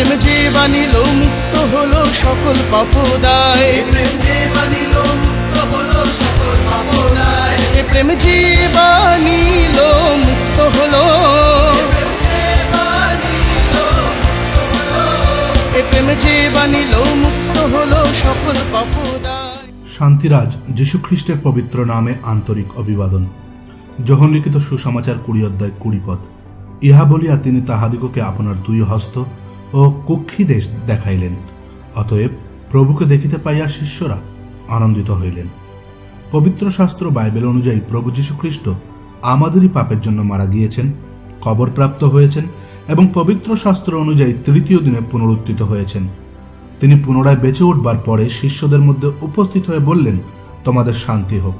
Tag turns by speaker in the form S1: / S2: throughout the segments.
S1: প্রেম যে বানিল মুক্ত হলো সকল পাপদায়, প্রেম যে বানিল মুক্ত হলো সকল পাপদায়, প্রেম যে বানিল মুক্ত হলো, প্রেম যে বানিল মুক্ত হলো সকল পাপদায়।
S2: শান্তিরাজ যীশুখ্রিস্টের পবিত্র নামে আন্তরিক অভিবাদন। যোহন লিখিত সুসমাচার 20 অধ্যায় 20 পদ। ইহা বলিয়া তিনি তাহাদিগকে আপনার 2 হস্ত ও কুক্ষি দেশ দেখাইলেন। অতএব প্রভুকে দেখিতে পাইয়া শিষ্যরা আনন্দিত হইলেন। পবিত্র শাস্ত্র বাইবেল অনুযায়ী প্রভু যীশুখ্রিস্ট আমাদেরই পাপের জন্য মারা গিয়েছেন, কবরপ্রাপ্ত হয়েছেন এবং পবিত্র শাস্ত্র অনুযায়ী 3য় দিনে পুনরুত্থিত হয়েছেন। তিনি পুনরায় বেঁচে উঠবার পরে শিষ্যদের মধ্যে উপস্থিত হয়ে বললেন, তোমাদের শান্তি হোক।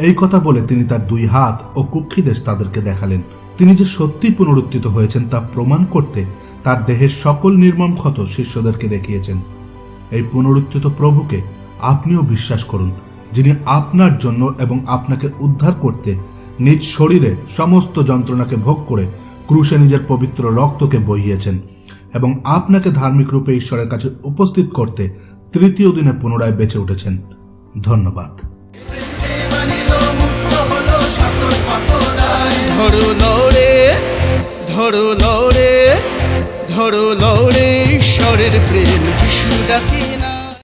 S2: এই কথা বলে তিনি তার 2 হাত ও কুক্ষিদেশ তাদেরকে দেখালেন। তিনি যে সত্যি পুনরুত্থিত হয়েছেন তা প্রমাণ করতে তার দেহের সকল নির্মম ক্ষত শিষ্যদেরকে দেখিয়েছেন। এই পুনরুত্থিত প্রভুকে আপনিও বিশ্বাস করুন, যিনি আপনার জন্য এবং আপনাকে উদ্ধার করতে নিজ শরীরে সমস্ত যন্ত্রণাকে ভোগ করে ক্রুশে নিজের পবিত্র রক্তকে বহিয়েছেন এবং আপনাকে ধার্মিক রূপে ঈশ্বরের কাছে উপস্থিত করতে 3য় দিনে পুনরায় বেঁচে উঠেছেন। ধন্যবাদ।
S1: ধরো লড়ে, ধরো লড়ে, ধরো লড়ে, ঈশ্বরের প্রেম যিশু ডাকি না।